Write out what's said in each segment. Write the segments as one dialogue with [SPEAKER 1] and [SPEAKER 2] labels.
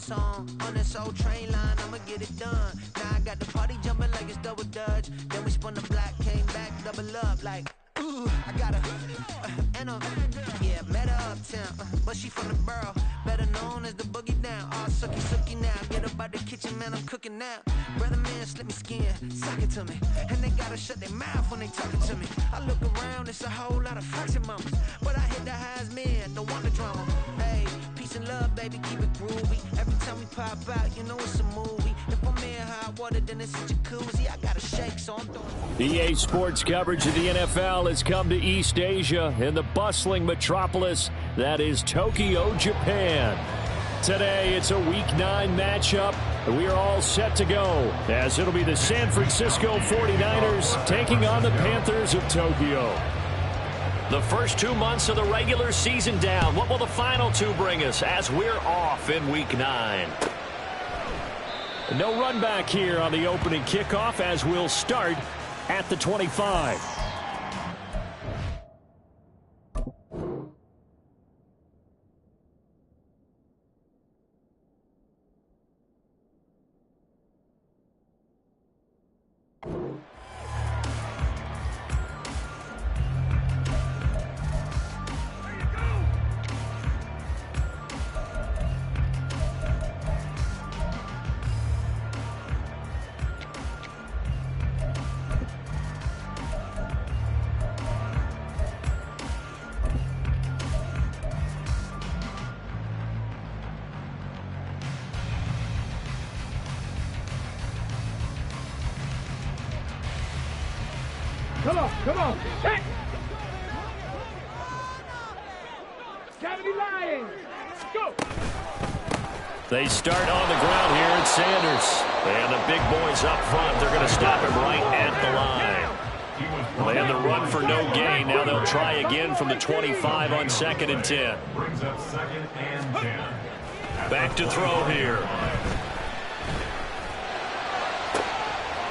[SPEAKER 1] song on this old train line, I'ma get it done. Now I got the party jumping like it's double dutch. Then we spun the block, came back, double up like, ooh, I got her. And yeah, met her uptown, but she from the borough, better known as the boogie down. All sucky now, get up out the kitchen, man, I'm cooking now. Brother man, slip me skin, suck it to me. And they gotta shut their mouth when they talking to me. I look around, it's a whole lot of foxy mamas, but I hit the highs, man, don't want the drama. Hey, peace and love, baby, keep it groovy. Every time we pop out, you know it's a movie. If I'm in hot water, then it's a jacuzzi. I gotta shake, so I'm throwing.
[SPEAKER 2] EA Sports coverage of the NFL has come to East Asia in the bustling metropolis that is Tokyo, Japan. Today, it's a Week 9 matchup, and we are all set to go, as it'll be the San Francisco 49ers taking on the Panthers of Tokyo. The first 2 months of the regular season down. What will the final 2 bring us as we're off in Week 9? No run back here on the opening kickoff, as we'll start at the 25.
[SPEAKER 3] Come on. Hey. Cavity Lions. Go.
[SPEAKER 2] They start on the ground here at Sanders. And the big boys up front, they're going to stop him right at the line. They had the run for no gain. Now they'll try again from the 25 on 2nd and 10.
[SPEAKER 4] Brings up 2nd and 10.
[SPEAKER 2] Back to throw here.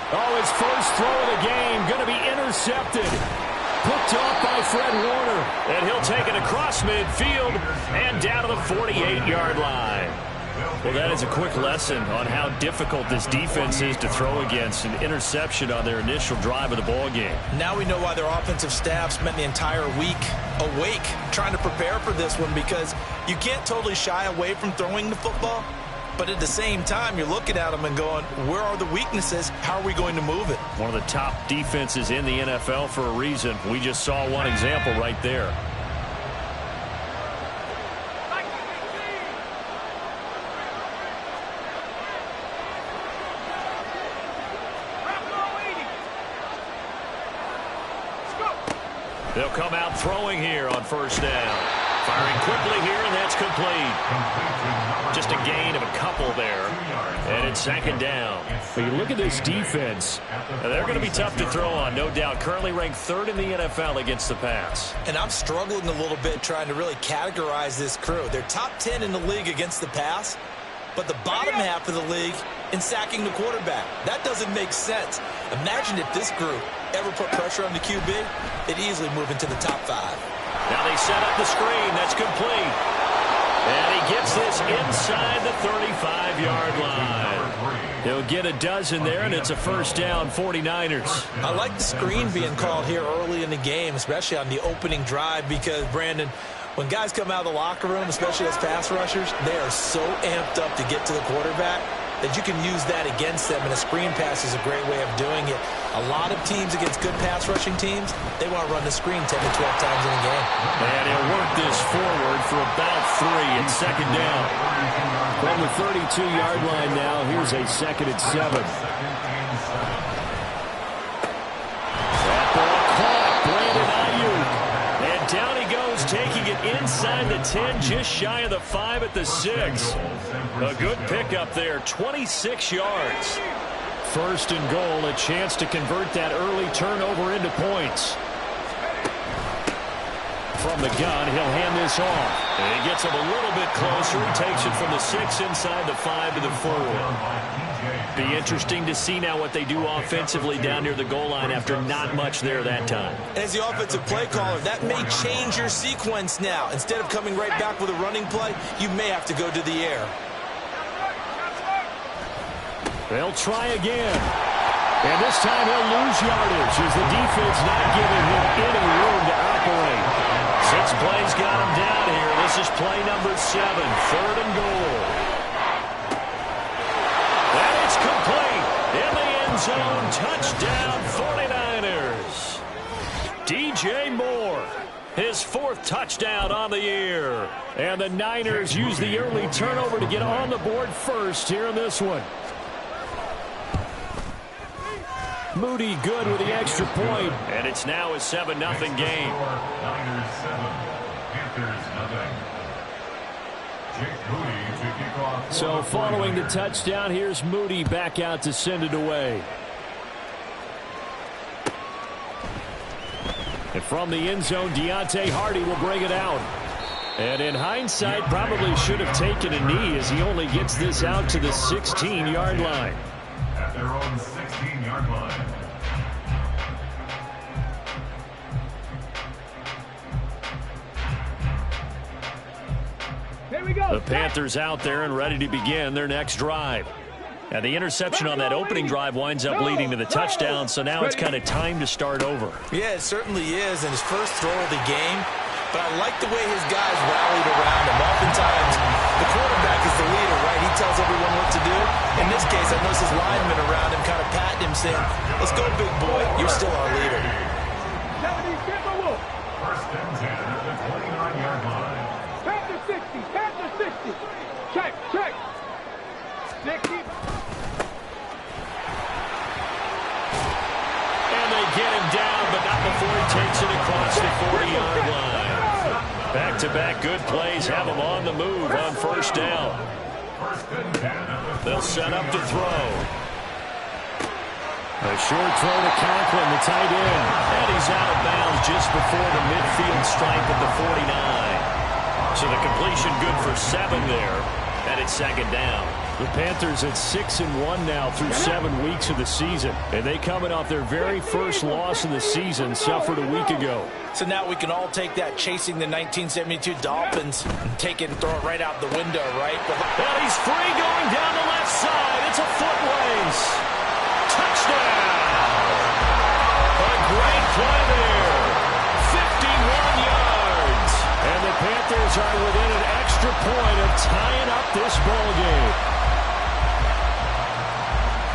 [SPEAKER 2] Oh, his first throw of the game going to be intercepted. Picked off by Fred Warner. And he'll take it across midfield and down to the 48-yard line. Well, that is a quick lesson on how difficult this defense is to throw against. An interception on their initial drive of the ball game.
[SPEAKER 5] Now we know why their offensive staff spent the entire week awake trying to prepare for this one, because you can't totally shy away from throwing the football. But at the same time, you're looking at them and going, where are the weaknesses? How are we going to move it?
[SPEAKER 2] One of the top defenses in the NFL for a reason. We just saw one example right there. They'll come out throwing here on first down. Firing quickly here, and that's complete. Just a gain of a couple there. And it's 2nd down. But you look at this defense, and they're going to be tough to throw on, no doubt. Currently ranked 3rd in the NFL against the pass.
[SPEAKER 5] And I'm struggling a little bit trying to really categorize this crew. They're top 10 in the league against the pass, but the bottom half of the league in sacking the quarterback. That doesn't make sense. Imagine if this group ever put pressure on the QB, they'd easily move into the top 5.
[SPEAKER 2] Now they set up the screen. That's complete. And he gets this inside the 35-yard line. He'll get a dozen there, and it's a first down, 49ers.
[SPEAKER 5] I like the screen being called here early in the game, especially on the opening drive, because, Brandon, when guys come out of the locker room, especially as pass rushers, they are so amped up to get to the quarterback that you can use that against them, and a screen pass is a great way of doing it. A lot of teams against good pass rushing teams, they want to run the screen 10 to 12 times in a game.
[SPEAKER 2] And he'll work this forward for about 3. It's 2nd down. From the 32-yard line now, here's a 2nd and 7. That ball caught. Brandon Ayuk. And down he goes, taking it inside the 10, just shy of the 5 at the 6. A good pickup there, 26 yards. 1st and goal, a chance to convert that early turnover into points. From the gun, he'll hand this off. And he gets him a little bit closer. He takes it from the 6 inside the 5 to the 4. Be interesting to see now what they do offensively down near the goal line after not much there that time.
[SPEAKER 5] As the offensive play caller, that may change your sequence now. Instead of coming right back with a running play, you may have to go to the air.
[SPEAKER 2] They'll try again. And this time he'll lose yardage as the defense not giving him any room to operate. 6 plays got him down here. This is play number 7, 3rd and goal. And it's complete. In the end zone, touchdown 49ers. DJ Moore, his 4th touchdown on the year. And the Niners use the early turnover to get on the board first here in this one. Moody good with the extra point. And it's now a 7-0 game.
[SPEAKER 4] Niners 7, Panthers nothing. Jake Moody to kick off.
[SPEAKER 2] So following the touchdown, here's Moody back out to send it away. And from the end zone, Deontay Hardy will bring it out. And in hindsight, probably should have taken a knee as he only gets this out to the 16-yard line.
[SPEAKER 4] At their own 16-yard line.
[SPEAKER 3] Here we go.
[SPEAKER 2] The Panthers out there and ready to begin their next drive. And the interception on that opening drive winds up leading to the touchdown, so now it's kind of time to start over.
[SPEAKER 5] Yeah, it certainly is, and his first throw of the game. But I like the way his guys rallied around him. Oftentimes, the quarterback is the leader, right? He tells everyone what to do. In this case, I noticed his linemen around him kind of patting him, saying, "Let's go, big boy. You're still our leader."
[SPEAKER 3] 70, get the wolf.
[SPEAKER 4] 1st and 10 at the 29-yard line.
[SPEAKER 3] Panther 60, Panther 60. Check, check. 60.
[SPEAKER 2] And they get him down, but not before he takes it across the 40-yard line. Back-to-back good plays have him on the move on 1st down.
[SPEAKER 4] 1st and 10.
[SPEAKER 2] They'll set up to throw. A short throw to Conklin, the tight end. And he's out of bounds just before the midfield stripe at the 49. So the completion good for 7 there. And it's 2nd down. The Panthers at 6-1 now through 7 weeks of the season. And they coming off their very first loss of the season, suffered a week ago.
[SPEAKER 5] So now we can all take that chasing the 1972 Dolphins and take it and throw it right out the window, right?
[SPEAKER 2] And he's free going down the left side. It's a foot race. Touchdown. A great play there. 51 yards. And the Panthers are within an extra point of tying up this ball game.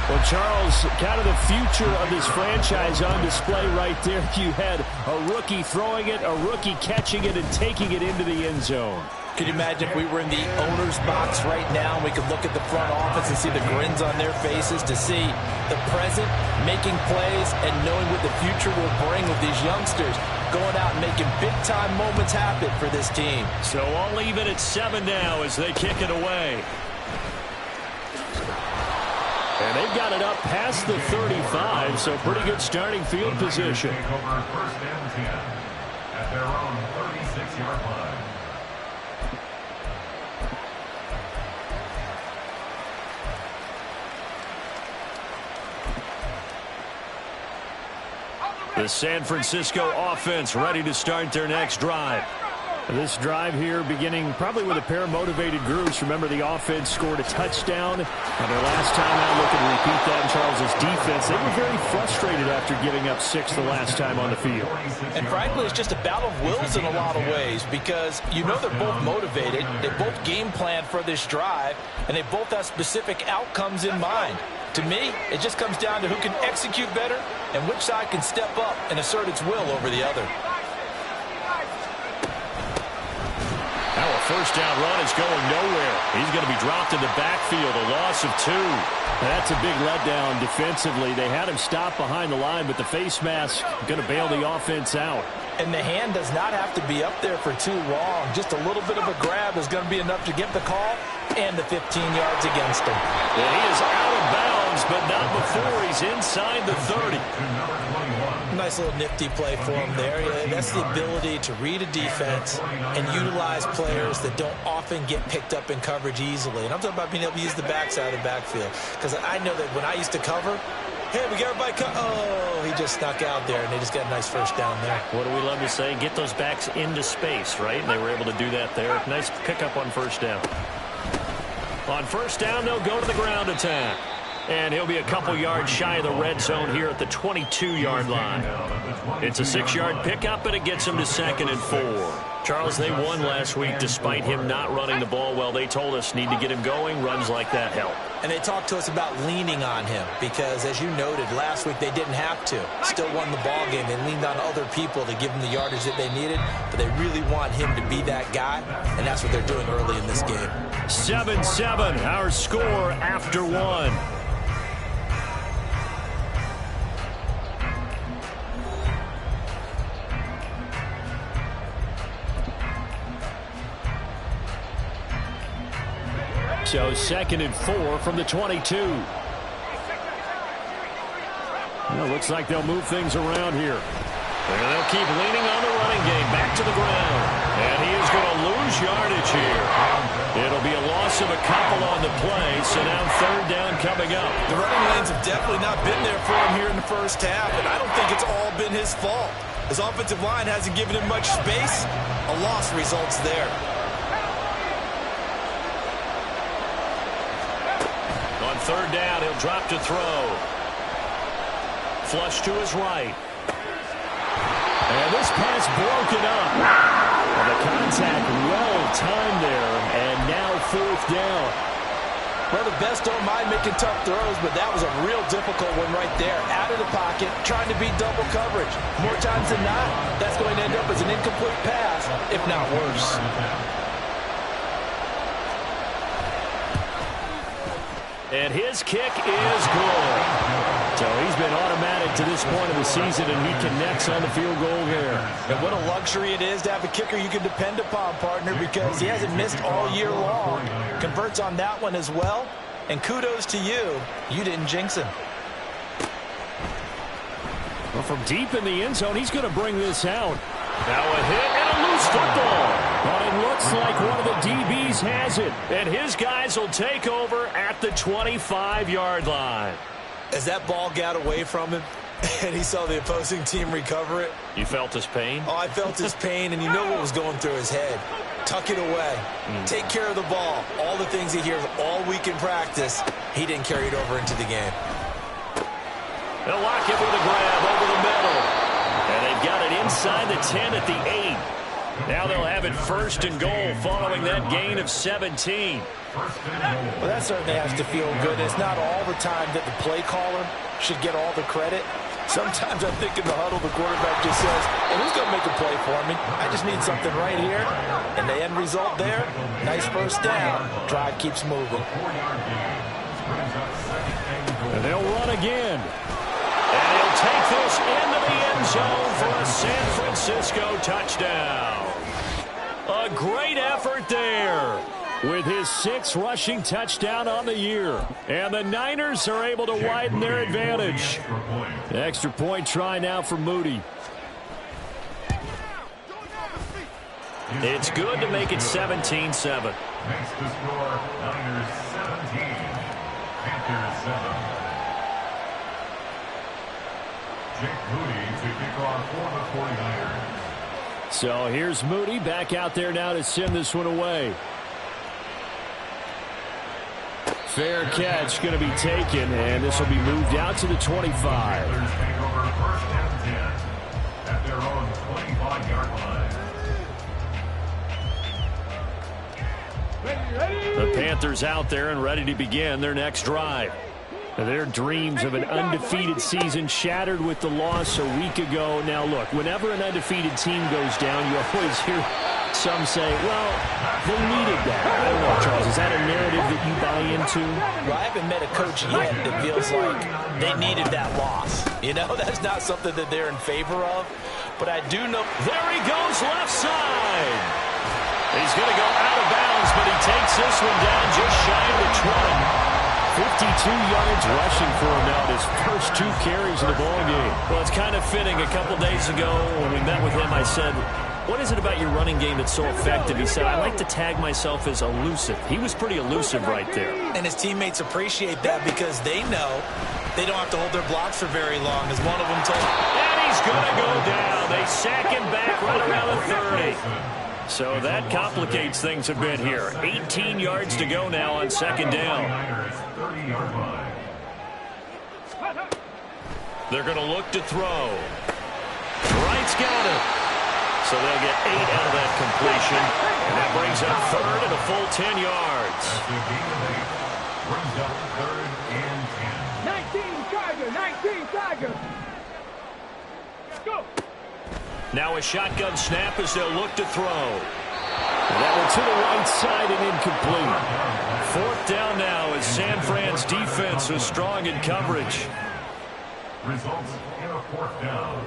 [SPEAKER 2] Well, Charles, kind of the future of this franchise on display right there. You had a rookie throwing it, a rookie catching it, and taking it into the end zone.
[SPEAKER 5] Could you imagine if we were in the owner's box right now and we could look at the front office and see the grins on their faces, to see the present making plays and knowing what the future will bring with these youngsters going out and making big-time moments happen for this team.
[SPEAKER 2] So I'll leave it at 7 now as they kick it away. And they've got it up past the 35, so pretty good starting field position.
[SPEAKER 4] Take over 1st and 10 at their own 36-yard line.
[SPEAKER 2] The San Francisco offense ready to start their next drive. This drive here beginning probably with a pair of motivated groups. Remember, the offense scored a touchdown. And their last time out, looking to repeat that in Charles's defense. They were very frustrated after giving up 6 the last time on the field.
[SPEAKER 5] And frankly, it's just a battle of wills in a lot of ways, because you know they're both motivated. They both game plan for this drive, and they both have specific outcomes in mind. To me, it just comes down to who can execute better and which side can step up and assert its will over the other.
[SPEAKER 2] Now a first down run is going nowhere. He's going to be dropped in the backfield, a loss of 2. That's a big letdown defensively. They had him stop behind the line, but the face mask going to bail the offense out.
[SPEAKER 5] And the hand does not have to be up there for too long. Just a little bit of a grab is going to be enough to get the call and the 15 yards against him.
[SPEAKER 2] And he is out of bounds, but not before he's inside the 30.
[SPEAKER 5] Nice little nifty play for him there. Yeah, that's the ability to read a defense and utilize players that don't often get picked up in coverage easily. And I'm talking about being able to use the backside of the backfield. Because I know that when I used to cover, hey, we got everybody oh, he just snuck out there, and they just got a nice first down there.
[SPEAKER 2] What do we love to say? Get those backs into space, right? And they were able to do that there. Nice pickup on first down. On first down, they'll go to the ground attack. And he'll be a couple yards shy of the red zone here at the 22-yard line. It's a 6-yard pickup, and it gets him to 2nd and 4. Charles, they won last week despite him not running the ball well. They told us need to get him going. Runs like that help.
[SPEAKER 5] And they talked to us about leaning on him because, as you noted, last week they didn't have to. Still won the ball game. They leaned on other people to give them the yardage that they needed, but they really want him to be that guy, and that's what they're doing early in this game.
[SPEAKER 2] 7-7, our score after 1. So 2nd and 4 from the 22. Well, looks like they'll move things around here. And they'll keep leaning on the running game. Back to the ground. And he is going to lose yardage here. It'll be a loss of a couple on the play. So now 3rd down coming up.
[SPEAKER 5] The running lanes have definitely not been there for him here in the first half, and I don't think it's all been his fault. His offensive line hasn't given him much space. A loss results there.
[SPEAKER 2] On 3rd down, he'll drop to throw. Flush to his right. And this pass broken up. And the contact well timed there. And now 4th down.
[SPEAKER 5] Well, the best don't mind making tough throws, but that was a real difficult one right there. Out of the pocket, trying to beat double coverage. More times than not, that's going to end up as an incomplete pass, if not worse.
[SPEAKER 2] And his kick is good. So he's been automatic to this point of the season, and he connects on the field goal here.
[SPEAKER 5] And what a luxury it is to have a kicker you can depend upon, partner, because he hasn't missed all year long. Converts on that one as well. And kudos to you. You didn't jinx him.
[SPEAKER 2] Well, from deep in the end zone, he's going to bring this out. Now a hit and a loose football. But it looks like one of the DBs has it. And his guys will take over at the 25-yard line.
[SPEAKER 5] As that ball got away from him and he saw the opposing team recover it.
[SPEAKER 2] You felt his pain?
[SPEAKER 5] Oh, I felt his pain, and you know what was going through his head. Tuck it away. Take care of the ball. All the things he hears all week in practice, he didn't carry it over into the game.
[SPEAKER 2] They'll lock it with a grab over the middle. And they've got it inside the 10 at the 8. Now they'll have it 1st and goal following that gain of 17.
[SPEAKER 5] Well, that certainly has to feel good. It's not all the time that the play caller should get all the credit. Sometimes I think in the huddle, the quarterback just says, hey, who's going to make a play for me? I just need something right here. And the end result there, nice 1st down. Drive keeps moving.
[SPEAKER 2] And they'll run again. And he'll take this into the end zone for a San Francisco touchdown. A great effort there with his 6th rushing touchdown on the year. And the Niners are able to widen their advantage. Extra point try now for Moody. It's good to make it 17-7.
[SPEAKER 4] Makes the score Niners 17, Panthers 7. Jake Moody to kick off for the 49ers.
[SPEAKER 2] So here's Moody back out there now to send this one away. Fair catch going to be taken, and this will be moved out to the 25.
[SPEAKER 4] Panthers take over 1st and 10 at their own 25-yard line.
[SPEAKER 2] The Panthers out there and ready to begin their next drive. Their dreams of an undefeated season shattered with the loss a week ago. Now, look, whenever an undefeated team goes down, you always hear some say, well, they needed that. I don't know, Charles. Is that a narrative that you buy into?
[SPEAKER 5] Well, I haven't met a coach yet that feels like they needed that loss. You know, that's not something that they're in favor of. But I do know.
[SPEAKER 2] There he goes, left side. He's going to go out of bounds, but he takes this one down just shy of the 20. 52 yards rushing for him now, his first 2 carries of the ball game. Well, it's kind of fitting. A couple days ago when we met with him, I said, what is it about your running game that's so effective? He said, I like to tag myself as elusive. He was pretty elusive right there.
[SPEAKER 5] And his teammates appreciate that because they know they don't have to hold their blocks for very long, as one of them told him.
[SPEAKER 2] And he's going to go down. They sack him back right around the 30. So that complicates things a bit here. 18 yards to go now on 2nd down. They're going to look to throw. Wright's got it. So they'll get 8 out of that completion. And that brings up third and a full 10 yards.
[SPEAKER 4] Brings up third and 10.
[SPEAKER 3] 19 Tiger. Go.
[SPEAKER 2] Now a shotgun snap as they'll look to throw. That one to the right side and incomplete. Fourth down now as San Fran's defense was strong in coverage.
[SPEAKER 4] Results in a fourth down.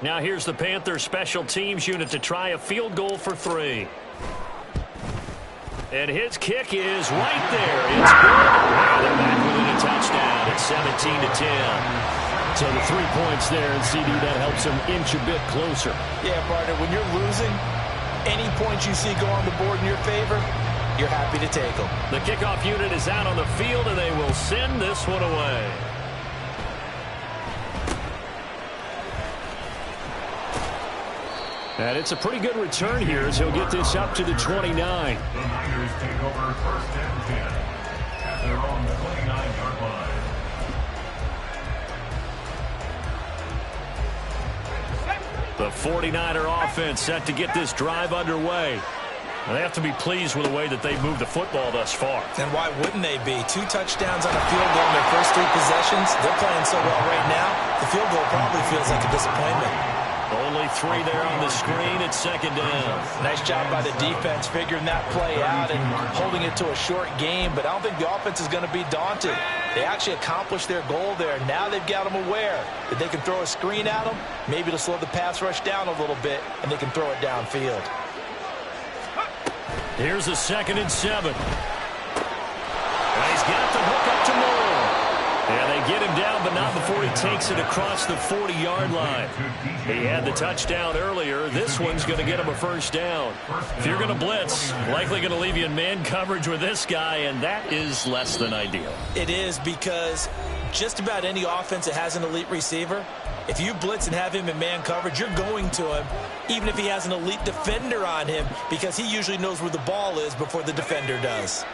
[SPEAKER 2] Now here's the Panthers special teams unit to try a field goal for 3. And his kick is right there. It's good. Now they're back within a touchdown. It's 17-10. So the 3 points there, and CD, that helps them inch a bit closer.
[SPEAKER 5] Yeah, partner, when you're losing, any points you see go on the board in your favor, you're happy to take them.
[SPEAKER 2] The kickoff unit is out on the field, and they will send this one away. And it's a pretty good return here as he'll get this up to the 29.
[SPEAKER 4] The Niners take over first and 10 at their own 29-yard line.
[SPEAKER 2] The 49er offense set to get this drive underway. And they have to be pleased with the way that they've moved the football thus far.
[SPEAKER 5] And why wouldn't they be? 2 touchdowns on a field goal in their first 3 possessions. They're playing so well right now, the field goal probably feels like a disappointment.
[SPEAKER 2] Only 3 there on the screen at second down.
[SPEAKER 5] Nice job by the defense figuring that play out and holding it to a short game, but I don't think the offense is going to be daunted. They actually accomplished their goal there. Now they've got them aware that they can throw a screen at them, maybe to slow the pass rush down a little bit, and they can throw it downfield.
[SPEAKER 2] Here's a 2nd and 7. And he's got the hook up to Moore. Yeah, they get him down, but not before he takes it across the 40-yard line. He had the touchdown earlier. This one's going to get him a first down. If you're going to blitz, likely going to leave you in man coverage with this guy, and that is less than ideal.
[SPEAKER 5] It is, because just about any offense that has an elite receiver, if you blitz and have him in man coverage, you're going to him, even if he has an elite defender on him, because he usually knows where the ball is before the defender does.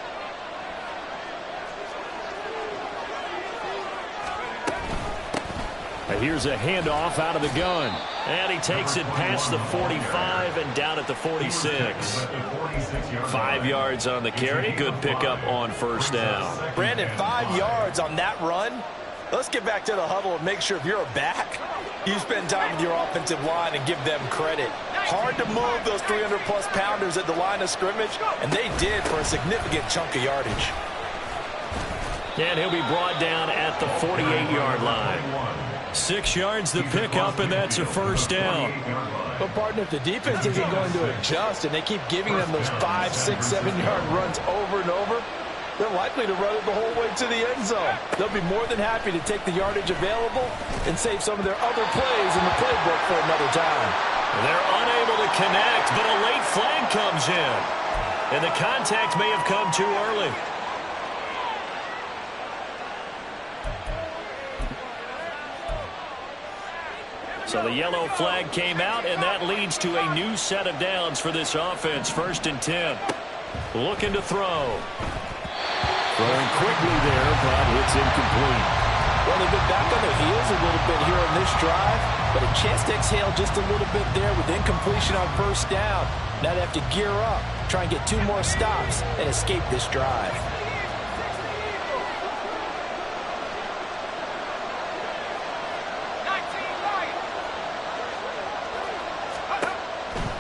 [SPEAKER 2] And here's a handoff out of the gun. And he takes it past the 45 and down at the 46. 5 yards on the carry. Good pickup on first down.
[SPEAKER 5] Brandon, 5 yards on that run. Let's get back to the huddle and make sure if you're a back, you spend time with your offensive line and give them credit. Hard to move those 300-plus pounders at the line of scrimmage, and they did for a significant chunk of yardage.
[SPEAKER 2] And he'll be brought down at the 48-yard line. 6 yards the pickup, and that's a first down.
[SPEAKER 5] But, partner, if the defense isn't going to adjust and they keep giving them those 5, 6, 7-yard runs over and over, they're likely to run it the whole way to the end zone. They'll be more than happy to take the yardage available and save some of their other plays in the playbook for another time.
[SPEAKER 2] They're unable to connect, but a late flag comes in. And the contact may have come too early. So the yellow flag came out, and that leads to a new set of downs for this offense. 1st and 10. Looking to throw. Throwing quickly there, but it's incomplete.
[SPEAKER 5] Well, they've been back on their heels a little bit here on this drive, but a chance to exhale just a little bit there with incompletion on first down. Now they have to gear up, try and get 2 more stops, and escape this drive.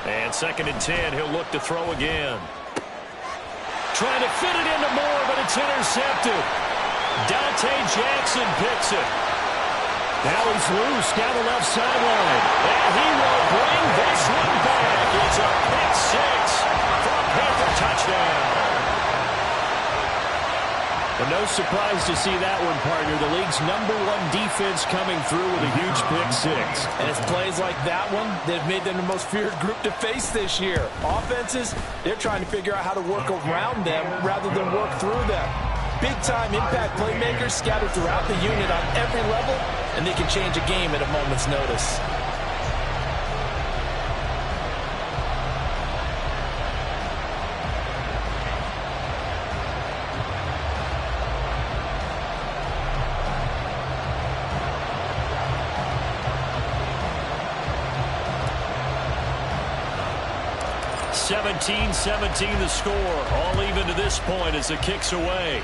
[SPEAKER 2] And 2nd and 10, he'll look to throw again. Trying to fit it into Moore, but it's intercepted. Dante Jackson picks it. Now he's loose down the left sideline. And he will bring this one back. It's a pick 6 for a Panther touchdown. But no surprise to see that one, partner. The league's #1 defense coming through with a huge pick 6.
[SPEAKER 5] And it's plays like that one that have made them the most feared group to face this year. Offenses, they're trying to figure out how to work around them rather than work through them. Big-time impact playmakers scattered throughout the unit on every level, and they can change a game at a moment's notice.
[SPEAKER 2] 17-17 the score. All even to this point as the kick's away.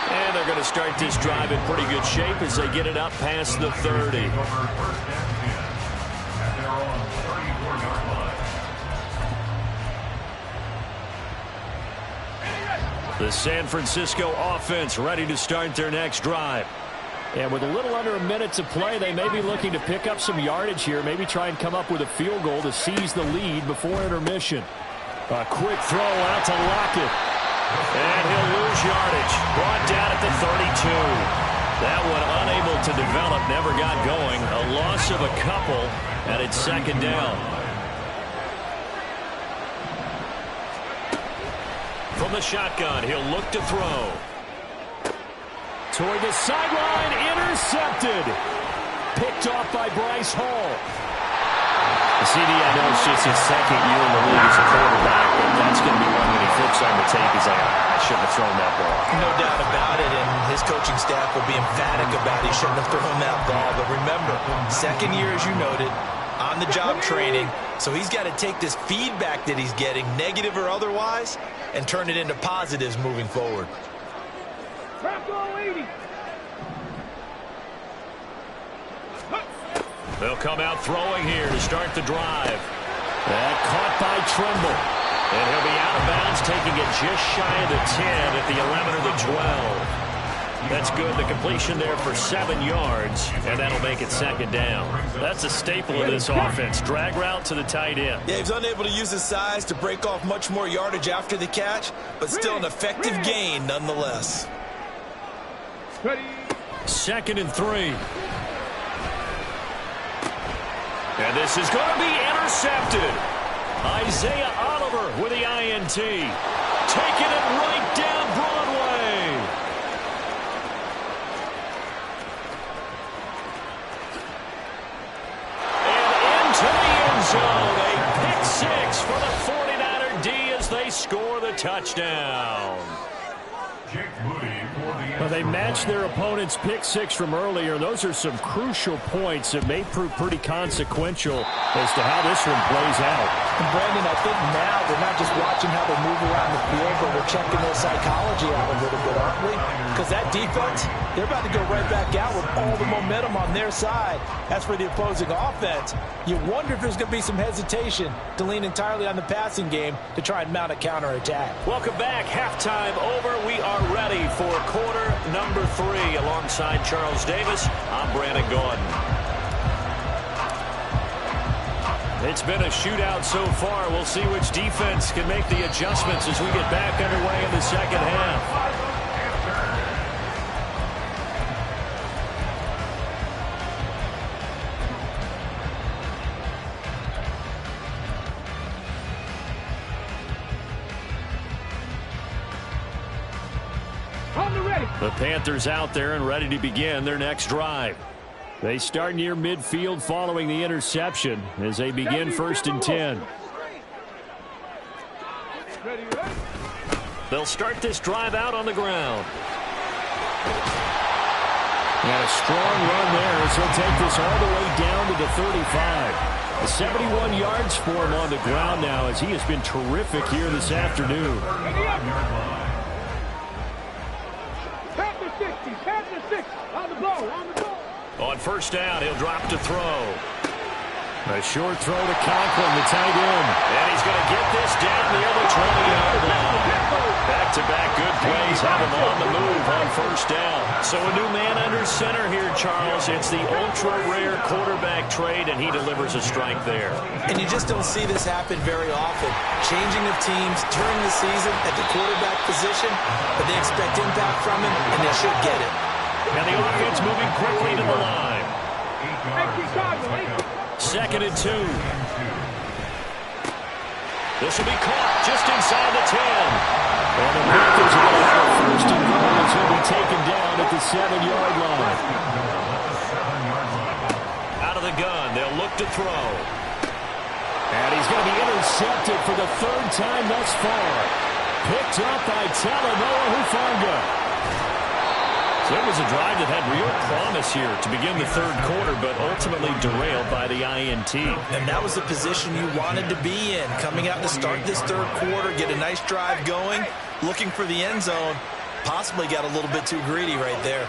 [SPEAKER 2] And they're going to start this drive in pretty good shape as they get it up past the 30. The San Francisco offense ready to start their next drive. And with a little under a minute to play, they may be looking to pick up some yardage here, maybe try and come up with a field goal to seize the lead before intermission. A quick throw out to Lockett. And he'll lose yardage. Brought down at the 32. That one unable to develop, never got going. A loss of a couple, and it's second down. From the shotgun, he'll look to throw. Toward the sideline, intercepted. Picked off by Bryce Hall. CD, I know it's just his second year in the league as a quarterback, but that's going to be one when he flips on the tape. He's like, I shouldn't have thrown that ball.
[SPEAKER 5] No doubt about it, and his coaching staff will be emphatic about he shouldn't have thrown that ball. But remember, second year, as you noted, on-the-job training, so he's got to take this feedback that he's getting, negative or otherwise, and turn it into positives moving forward.
[SPEAKER 2] They'll come out throwing here to start the drive. That caught by Trimble. And he'll be out of bounds, taking it just shy of the 10 at the 11 or the 12. That's good. The completion there for 7 yards, and that'll make it second down. That's a staple of this offense. Drag route to the tight end.
[SPEAKER 5] Yeah, he's unable to use his size to break off much more yardage after the catch, but still an effective gain nonetheless.
[SPEAKER 2] Second and 3. And this is going to be intercepted. Isaiah Oliver with the INT. Taking it right down Broadway. And into the end zone. A pick 6 for the 49er D as they score the touchdown. Well, they matched their opponent's pick 6 from earlier. Those are some crucial points that may prove pretty consequential as to how this one plays out.
[SPEAKER 5] And Brandon, I think now we're not just watching how they move around the field, but we're checking their psychology out a little bit, aren't we? Because that defense, they're about to go right back out with all the momentum on their side. As for the opposing offense, you wonder if there's going to be some hesitation to lean entirely on the passing game to try and mount a counterattack.
[SPEAKER 2] Welcome back. Halftime over. We are ready for quarter number 3. Alongside Charles Davis, I'm Brandon Gaudin. It's been a shootout so far. We'll see which defense can make the adjustments as we get back underway in the second half. The Panthers out there and ready to begin their next drive. They start near midfield following the interception as they begin 1st and 10. They'll start this drive out on the ground. And a strong run there as he'll take this all the way down to the 35. 71 yards for him on the ground now as he has been terrific here this afternoon. On 1st down, he'll drop to throw. A short throw to Conklin, the tight end. And he's going to get this down near the 20-yard line. Back-to-back good plays have him on the move on 1st down. So a new man under center here, Charles. It's the ultra-rare quarterback trade, and he delivers a strike there.
[SPEAKER 5] And you just don't see this happen very often. Changing of teams during the season at the quarterback position, but they expect impact from him, and they should get it.
[SPEAKER 2] And the offense moving quickly to the line. 2nd and 2. This will be caught just inside the 10. And the Panthers are going to have a 1st and goal as he'll be taken down at the 7-yard line. Out of the gun, they'll look to throw. And he's going to be intercepted for the 3rd time thus far. Picked up by Talanoa Hufanga. So it was a drive that had real promise here to begin the third quarter, but ultimately derailed by the INT.
[SPEAKER 5] And that was the position you wanted to be in, coming out to start this third quarter, get a nice drive going, looking for the end zone. Possibly got a little bit too greedy right there.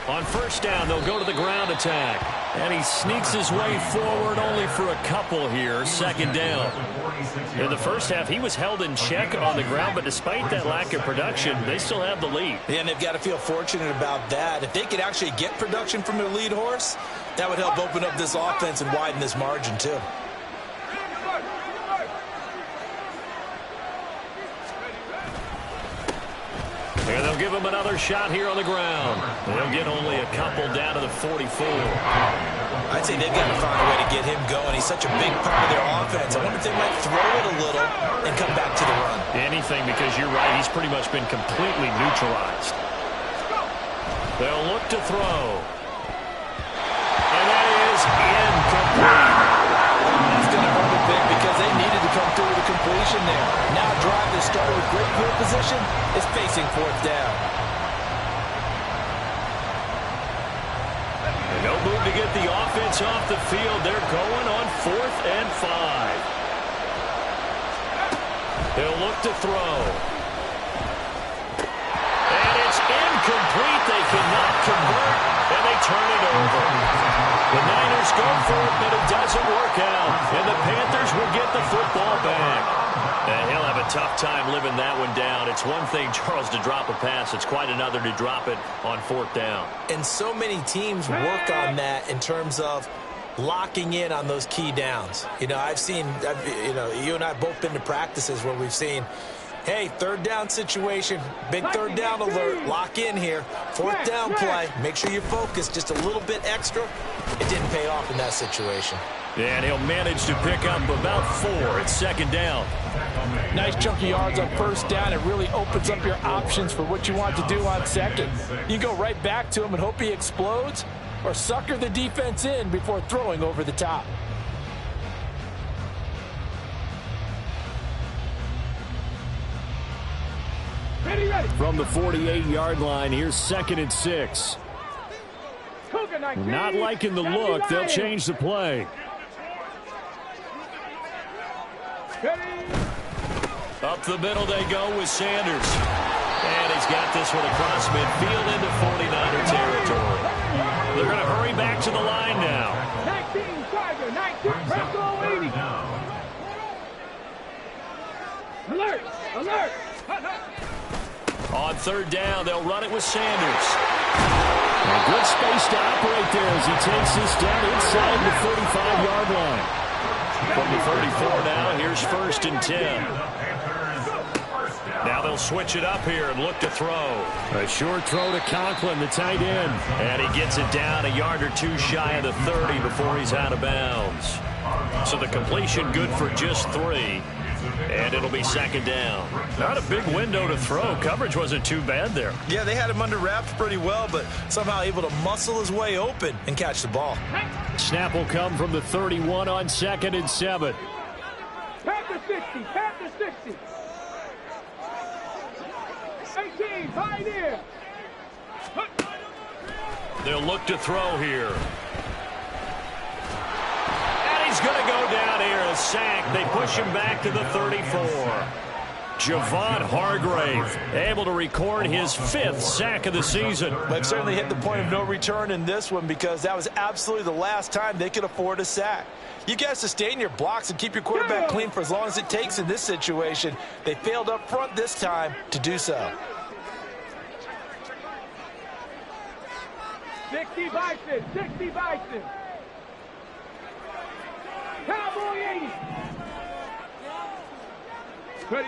[SPEAKER 2] On first down, they'll go to the ground attack. And he sneaks his way forward only for a couple here. Second down. In the first half, he was held in check on the ground, but despite that lack of production, they still have the lead.
[SPEAKER 5] And they've got to feel fortunate about that. If they could actually get production from their lead horse, that would help open up this offense and widen this margin too.
[SPEAKER 2] And they'll give him another shot here on the ground. They'll get only a couple down to the 44.
[SPEAKER 5] I'd say they've got to find a way to get him going. He's such a big part of their offense. I wonder if they might throw it a little and come back to the run.
[SPEAKER 2] Anything, because you're right, he's pretty much been completely neutralized. They'll look to throw. And that is incomplete.
[SPEAKER 5] That's going to hurt a bit because they needed to come through with a completion there. Now a drive that started with great field position is facing fourth down.
[SPEAKER 2] And no move to get the offense off the field. They're going on 4th and 5. They'll look to throw. And it's incomplete. They cannot convert, and they turn it over. The Niners go for it, but it doesn't work out. And the Panthers will get the football back. And he'll have a tough time living that one down. It's one thing, Charles, to drop a pass. It's quite another to drop it on 4th down.
[SPEAKER 5] And so many teams work on that in terms of locking in on those key downs. You know, you and I have both been to practices where we've seen, hey, third down situation, big third down alert, lock in here. 4th down play, make sure you focus just a little bit extra. It didn't pay off in that situation.
[SPEAKER 2] And he'll manage to pick up about 4. It's 2nd down.
[SPEAKER 6] Nice chunky yards on first down. It really opens up your options for what you want to do on second. You go right back to him and hope he explodes, or sucker the defense in before throwing over the top.
[SPEAKER 3] Ready.
[SPEAKER 2] From the 48-yard line, here's 2nd and 6. Not liking the look. They'll change the play. Up the middle they go with Sanders. And he's got this one across midfield into 49er territory. They're going to hurry back to the line now.
[SPEAKER 3] 19 Tiger, 19 Presto 80. Alert! Alert!
[SPEAKER 2] On 3rd down, they'll run it with Sanders. A good space to operate there as he takes this down inside the 35-yard line. From the 34 now, here's 1st and 10. Now they'll switch it up here and look to throw. A short throw to Conklin, the tight end. And he gets it down a yard or two shy of the 30 before he's out of bounds. So the completion good for just 3. And it'll be 2nd down. Not a big window to throw. Coverage wasn't too bad there.
[SPEAKER 5] Yeah, they had him under wraps pretty well, but somehow able to muscle his way open and catch the ball.
[SPEAKER 2] Snap will come from the 31 on 2nd and 7.
[SPEAKER 3] Panther 60, Panther 60. 18, Pioneer.
[SPEAKER 2] They'll look to throw here. He's going to go down here, a sack. They push him back to the 34. Javon Hargrave able to record his 5th sack of the season.
[SPEAKER 5] They've certainly hit the point of no return in this one because that was absolutely the last time they could afford a sack. You got to sustain your blocks and keep your quarterback clean for as long as it takes in this situation. They failed up front this time to do so.
[SPEAKER 3] 60 Bison, 60 Bison. Cowboy 80.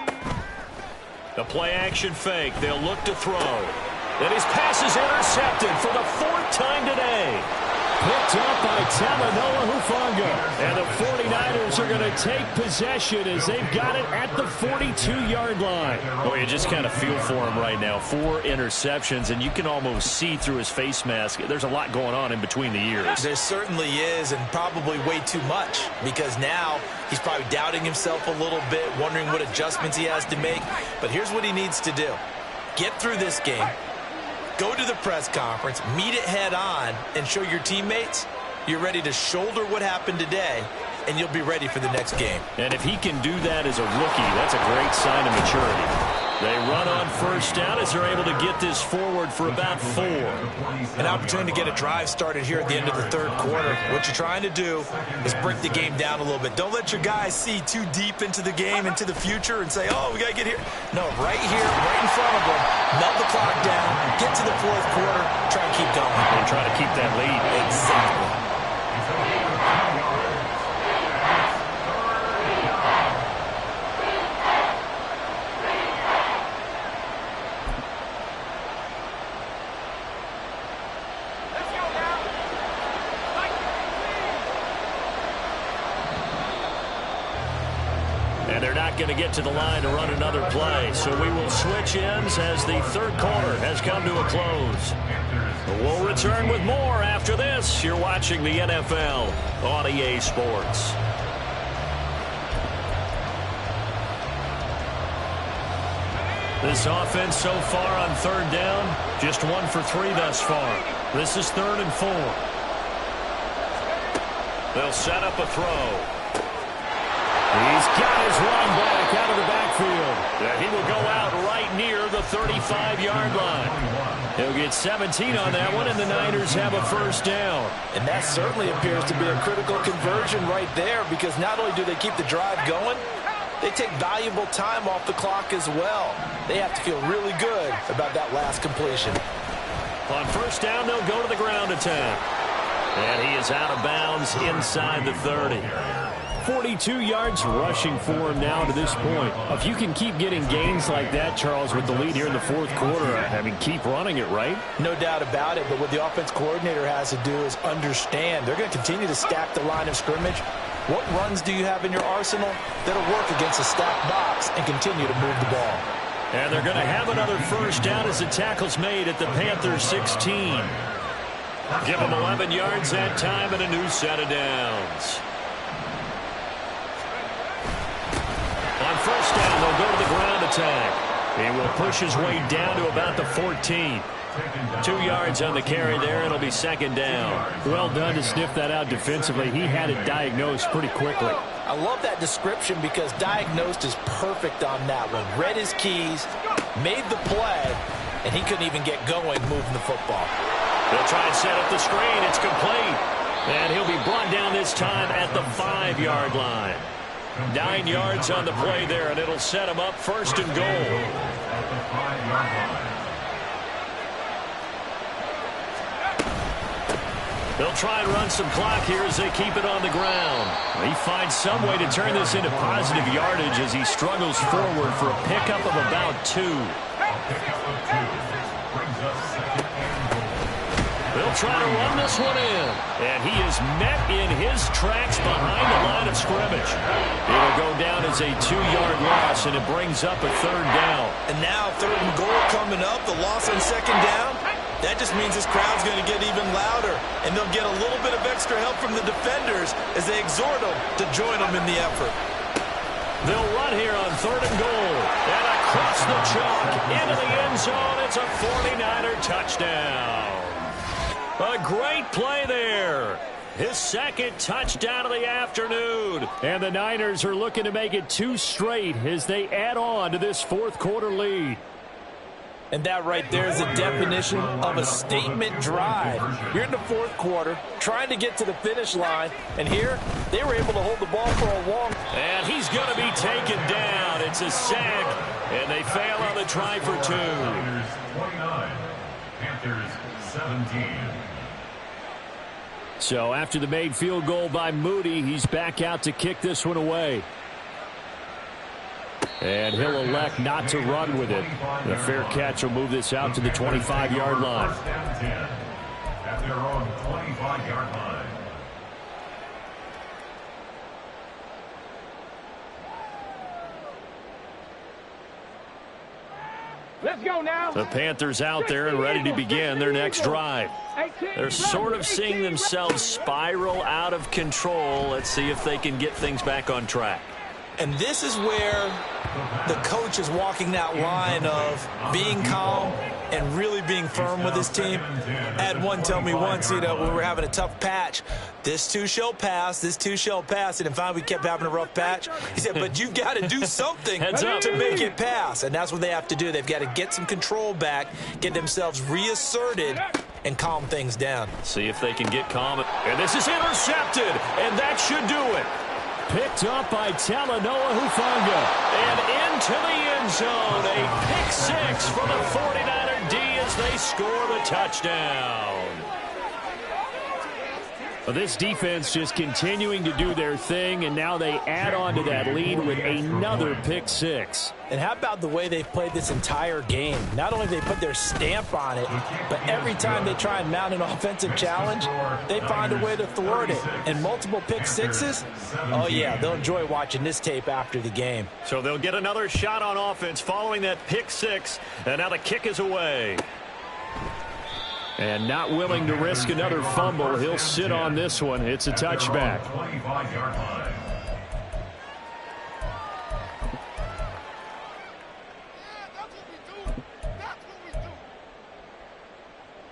[SPEAKER 2] The play action fake. They'll look to throw. And his pass is intercepted for the 4th time today. Picked up by Talanoa Hufanga. And the 49ers are going to take possession as they've got it at the 42-yard line. Oh, you just kind of feel for him right now. 4 interceptions, and you can almost see through his face mask. There's a lot going on in between the ears.
[SPEAKER 5] There certainly is, and probably way too much, because now he's probably doubting himself a little bit, wondering what adjustments he has to make. But here's what he needs to do. get through this game, go to the press conference, meet it head on, and show your teammates you're ready to shoulder what happened today, and you'll be ready for the next game.
[SPEAKER 2] And if he can do that as a rookie, that's a great sign of maturity. They run on first down as they're able to get this forward for about 4.
[SPEAKER 5] An opportunity to get a drive started here at the end of the third quarter. What you're trying to do is break the game down a little bit. Don't let your guys see too deep into the game, into the future, and say, oh, we got to get here. No, right here, right in front of them, melt the clock down, get to the fourth quarter, try and keep going.
[SPEAKER 2] And try to keep that lead.
[SPEAKER 5] Exactly.
[SPEAKER 2] And they're not going to get to the line to run another play. So we will switch ends as the third quarter has come to a close. We'll return with more after this. You're watching the NFL on EA Sports. This offense so far on third down, just 1 for 3 thus far. This is 3rd and 4. They'll set up a throw. He's got his run back out of the backfield. He will go out right near the 35-yard line. He'll get 17 on that one, and the Niners have a first down.
[SPEAKER 6] And that certainly appears to be a critical conversion right there, because not only do they keep the drive going, they take valuable time off the clock as well. They have to feel really good about that last completion.
[SPEAKER 2] On first down, they'll go to the ground attack. And he is out of bounds inside the 30. 42 yards rushing for him now to this point. If you can keep getting gains like that, Charles, with the lead here in the fourth quarter, I mean, keep running it, right?
[SPEAKER 6] No doubt about it, but what the offense coordinator has to do is understand they're going to continue to stack the line of scrimmage. What runs do you have in your arsenal that'll work against a stacked box and continue to move the ball?
[SPEAKER 2] And they're going to have another first down as the tackle's made at the Panthers 16. Give them 11 yards that time and a new set of downs. On first down, they'll go to the ground attack. He will push his way down to about the 14. 2 yards on the carry there. It'll be second down. Well done to sniff that out defensively. He had it diagnosed pretty quickly.
[SPEAKER 6] I love that description because diagnosed is perfect on that one. Read his keys, made the play, and he couldn't even get going moving the football.
[SPEAKER 2] They'll try and set up the screen. It's complete. And he'll be brought down this time at the 5-yard line. 9 yards on the play there, and it'll set him up first and goal.
[SPEAKER 4] At the 5-yard line.
[SPEAKER 2] They'll try and run some clock here as they keep it on the ground. He finds some way to turn this into positive yardage as he struggles forward for a pickup of about 2. They'll try to run this one in. And he is met in his tracks behind the line of scrimmage. It'll go down as a 2-yard loss, and it brings up a third down.
[SPEAKER 5] And now third and goal coming up, the loss on second down. That just means this crowd's going to get even louder, and they'll get a little bit of extra help from the defenders as they exhort them to join them in the effort.
[SPEAKER 2] They'll run here on third and goal. And across the chalk into the end zone. It's a 49er touchdown. A great play there. His second touchdown of the afternoon. And the Niners are looking to make it 2 straight as they add on to this fourth quarter lead.
[SPEAKER 6] And that right there is the definition of a statement drive. You're in the fourth quarter, trying to get to the finish line, and here they were able to hold the ball for a long.
[SPEAKER 2] And he's going to be taken down. It's a sack, and they fail on the try for 2.
[SPEAKER 4] Niners 29, Panthers 17.
[SPEAKER 2] So after the made field goal by Moody, he's back out to kick this one away. And he'll elect not to run with it. The fair catch will move this out to the 25-yard line.
[SPEAKER 4] First down 10 at their own 25-yard line.
[SPEAKER 3] Let's go now.
[SPEAKER 2] The Panthers out there and ready to begin their next drive. They're sort of seeing themselves spiral out of control. Let's see if they can get things back on track.
[SPEAKER 5] And this is where the coach is walking that line of being calm and really being firm with his team. I had one tell me once, when we were having a tough patch, this too shall pass, this too shall pass. And finally we kept having a rough patch. He said, but you've got to do something to make it pass. And that's what they have to do. They've got to get some control back, get themselves reasserted, and calm things down.
[SPEAKER 2] See if they can get calm. And this is intercepted, and that should do it. Picked up by Talanoa Hufanga. And into the end zone. A pick six for the 49er D as they score the touchdown. Well, this defense just continuing to do their thing, and now they add on to that lead with another pick six.
[SPEAKER 5] And how about the way they've played this entire game? Not only have they put their stamp on it, but every time they try and mount an offensive challenge, they find a way to thwart it. And multiple pick sixes? Oh, yeah, they'll enjoy watching this tape after the game.
[SPEAKER 2] So they'll get another shot on offense following that pick six, and now the kick is away. And not willing to risk another fumble, he'll sit on this one. It's a touchback.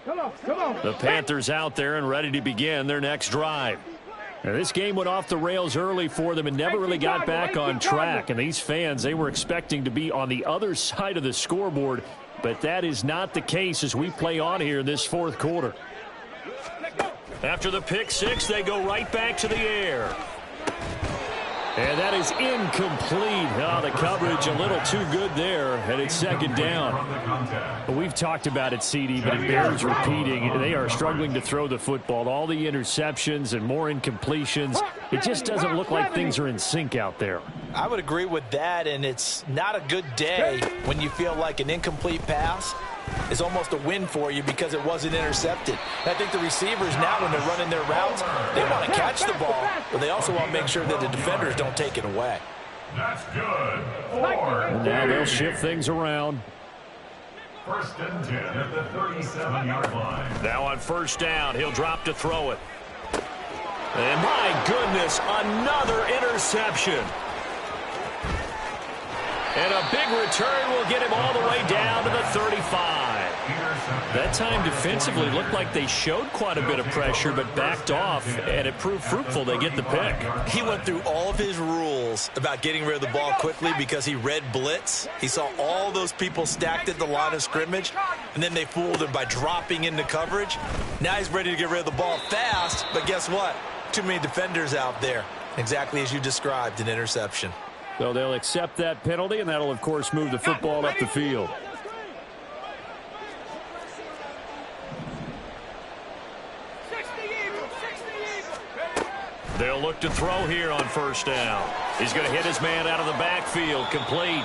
[SPEAKER 3] Come on.
[SPEAKER 2] The Panthers out there and ready to begin their next drive. Now, this game went off the rails early for them and never really got back on track. And these fans, they were expecting to be on the other side of the scoreboard, but that is not the case as we play on here in this fourth quarter. After the pick six, they go right back to the air. And that is incomplete. Oh, the coverage a little too good there, and it's second down. Well, we've talked about it, CD, but it bears repeating. They are struggling to throw the football. All the interceptions and more incompletions. It just doesn't look like things are in sync out there.
[SPEAKER 5] I would agree with that, and it's not a good day when you feel like an incomplete pass is almost a win for you because it wasn't intercepted. And I think the receivers now, when they're running their routes, they want to catch the ball, but they also want to make sure that the defenders don't take it away.
[SPEAKER 4] That's good. 4.
[SPEAKER 2] And now they'll shift things around.
[SPEAKER 4] First and 10 at the 37-yard line.
[SPEAKER 2] Now on first down, he'll drop to throw it. And my goodness, another interception. And a big return will get him all the way down to the 35. That time defensively looked like they showed quite a bit of pressure but backed off, and it proved fruitful. They get the pick.
[SPEAKER 5] He went through all of his rules about getting rid of the ball quickly because he read blitz. He saw all those people stacked at the line of scrimmage, and then they fooled him by dropping into coverage. Now he's ready to get rid of the ball fast, but guess what? Too many defenders out there. Exactly as you described, an interception.
[SPEAKER 2] So they'll accept that penalty, and that'll, of course, move the football up the field. They'll look to throw here on first down. He's going to hit his man out of the backfield, complete.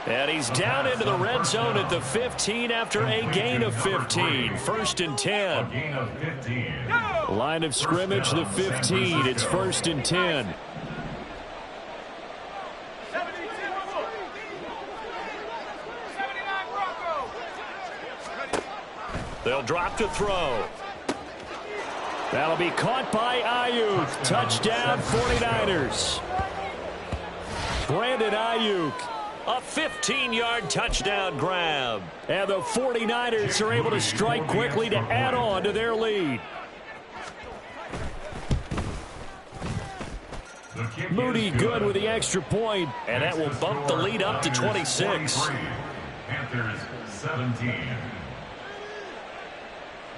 [SPEAKER 2] And he's down into the red zone at the 15 after a gain of 15. First and 10. Line of scrimmage, the 15. It's first and 10. They'll drop to throw. That'll be caught by Ayuk. Touchdown 49ers. Brandon Ayuk. A 15-yard touchdown grab. And the 49ers are able to strike quickly to add on to their lead. Moody good with the extra point, and that will bump the lead up to 26.
[SPEAKER 4] Panthers 17.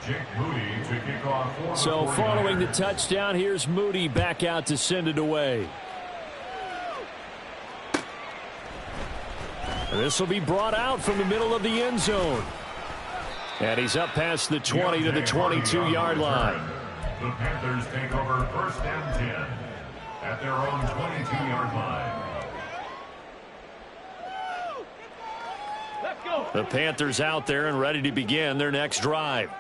[SPEAKER 4] Jake Moody to kick off.
[SPEAKER 2] So following the touchdown, here's Moody back out to send it away. This will be brought out from the middle of the end zone. And he's up past the 20 to the 22-yard line.
[SPEAKER 4] The Panthers take over first and 10 at their own 22-yard line.
[SPEAKER 2] The Panthers out there and ready to begin their next drive.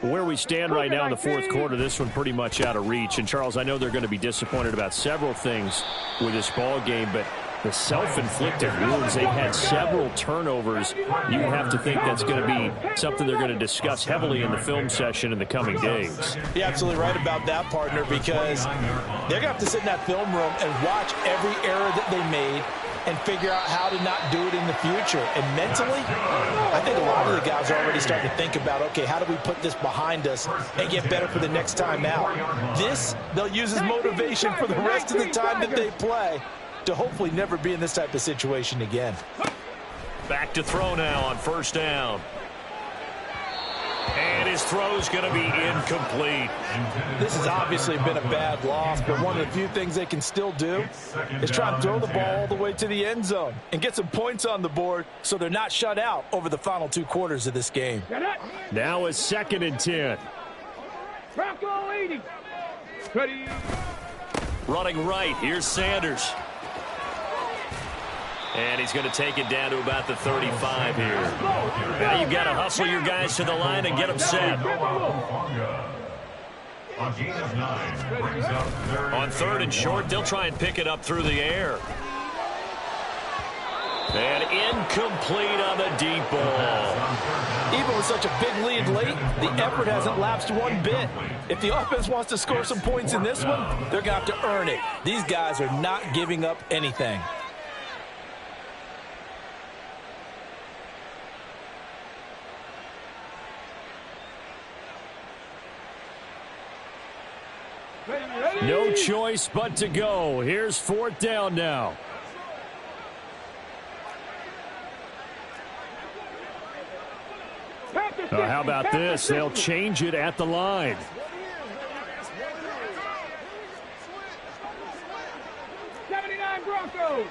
[SPEAKER 2] Where we stand right now in the fourth quarter, this one pretty much out of reach. And, Charles, I know they're going to be disappointed about several things with this ball game, but the self-inflicted wounds, they've had several turnovers. You have to think that's going to be something they're going to discuss heavily in the film session in the coming days.
[SPEAKER 5] You're absolutely right about that, partner, because they're going to have to sit in that film room and watch every error that they made,
[SPEAKER 6] and figure out how to not do it in the future. And mentally, I think a lot of the guys are already starting to think about, okay, how do we put this behind us and get better for the next time out? This, they'll use as motivation for the rest of the time that they play to hopefully never be in this type of situation again.
[SPEAKER 2] Back to throw now on first down. And his throw's going to be incomplete.
[SPEAKER 6] This has obviously been a bad loss, but one of the few things they can still do is try and throw the ball all the way to the end zone and get some points on the board so they're not shut out over the final 2 quarters of this game.
[SPEAKER 2] Now it's 2nd and 10.
[SPEAKER 3] Bronco 80. Ready.
[SPEAKER 2] Running right, here's Sanders. And he's going to take it down to about the 35 here. Now you've got to hustle your guys to the line and get them set. On 3rd and short, they'll try and pick it up through the air. And incomplete on the deep ball.
[SPEAKER 6] Even with such a big lead late, the effort hasn't lapsed one bit. If the offense wants to score some points in this one, they're going to have to earn it. These guys are not giving up anything.
[SPEAKER 2] No choice but to go. Here's 4th down now. How about this? They'll change it at the line.
[SPEAKER 3] Broncos.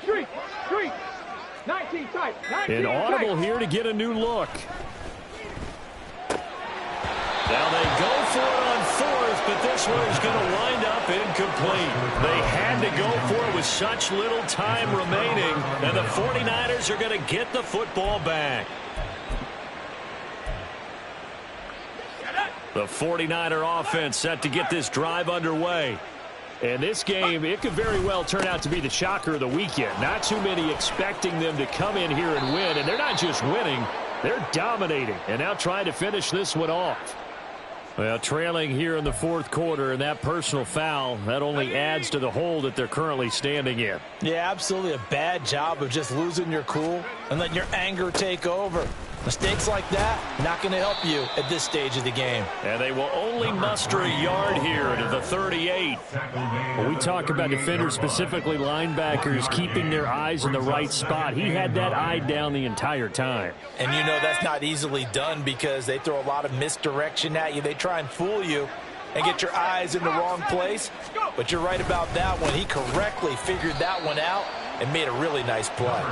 [SPEAKER 3] 3, 19 tight.
[SPEAKER 2] An audible here to get a new look. Now they go for it on 4th, but this one is going to wind up incomplete. They had to go for it with such little time remaining, and the 49ers are going to get the football back. The 49er offense set to get this drive underway. And this game, it could very well turn out to be the shocker of the weekend. Not too many expecting them to come in here and win, and they're not just winning, they're dominating, and now trying to finish this one off. Well, trailing here in the 4th quarter, and that personal foul, that only adds to the hole that they're currently standing in.
[SPEAKER 6] Yeah, absolutely a bad job of just losing your cool and letting your anger take over. Mistakes like that, not going to help you at this stage of the game.
[SPEAKER 2] And they will only muster a yard here to the 38. When we talk about defenders, specifically linebackers, keeping their eyes in the right spot, he had that eye down the entire time.
[SPEAKER 6] And you know that's not easily done because they throw a lot of misdirection at you. They try and fool you and get your eyes in the wrong place. But you're right about that one. He correctly figured that one out and made a really nice play.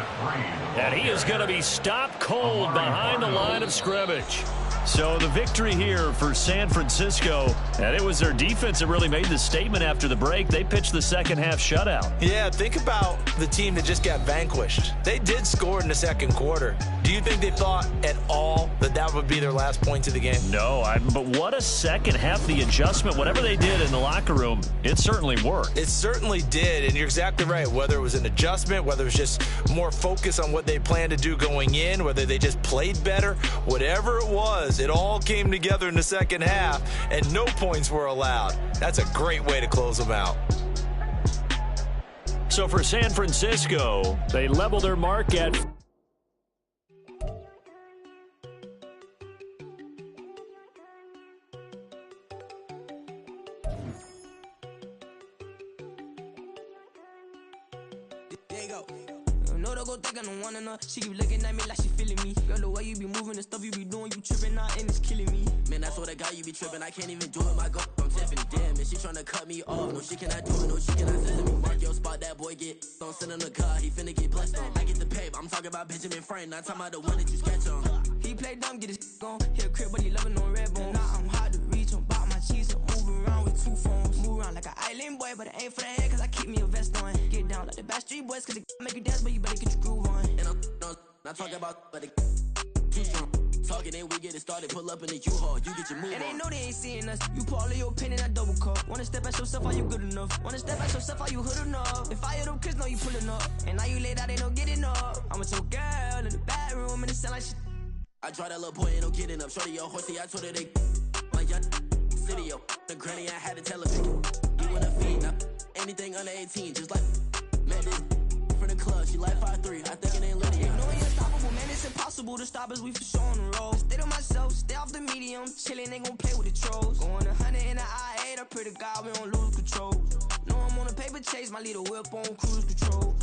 [SPEAKER 2] And he is going to be stopped cold behind the line of scrimmage. So the victory here for San Francisco, and it was their defense that really made the statement after the break. They pitched the second half shutout.
[SPEAKER 6] Yeah, think about the team that just got vanquished. They did score in the 2nd quarter. Do you think they thought at all that that would be their last point of the game?
[SPEAKER 2] No, but what a second half, the adjustment, whatever they did in the locker room, it certainly worked.
[SPEAKER 6] It certainly did, and you're exactly right. Whether it was an adjustment, whether it was just more focus on what they planned to do going in, whether they just played better, whatever it was, it all came together in the second half, and no points were allowed. That's a great way to close them out.
[SPEAKER 2] So for San Francisco, they level their mark at...
[SPEAKER 7] She keep looking at me like she feeling me. Girl, the way you be moving, the stuff you be doing, you tripping out and it's killing me. Man, I swear to God, you be tripping. I can't even do it. My girl, I'm Tiffany. Damn, and she tryna cut me off. No, she cannot do it. No, she cannot scissor me. Mark your spot, that boy get don't sit in the car. He finna get blessed on. I get the pay, but I'm talking about Benjamin Franklin. Not talking about the one that you sketch on. He play dumb, get his on. Hit a crib, but he loving on red bone. Now I'm hard to reach. I'm about my cheese. I'm moving around with 2 phones. Move around like an island boy, but it ain't for the head, cause I keep me a vest on. Get down like the Backstreet Boys, cause it make you dance, but you better get your groove on. And I'm not talking about, but it too strong. Talking, then we get it started. Pull up in the U-Haul, you get your move on. And they know they ain't seeing us. You put all of your pen in that double cup. Wanna step at yourself, are you good enough? Wanna step at yourself, are you hood enough? If I hear them kids, know you pulling up. And now you laid out, they don't get enough. I'm with your girl in the bedroom, and it sound like shit. I draw that little boy, ain't no getting up. Shorty your horsey, I told her they my young city, yo. The granny, I had to tell her pick. with her feet. Now, anything under 18, just like met this from the club. She like 5'3", I think it ain't lit yet. No, you're unstoppable, man, it's impossible to stop us, we for sure on the road. Stay to myself, stay off the medium, chillin', they gon' play with the trolls. Going 100 in the I-8, I pray to God we don't lose control. No, I'm on a paper chase, my little whip on cruise control.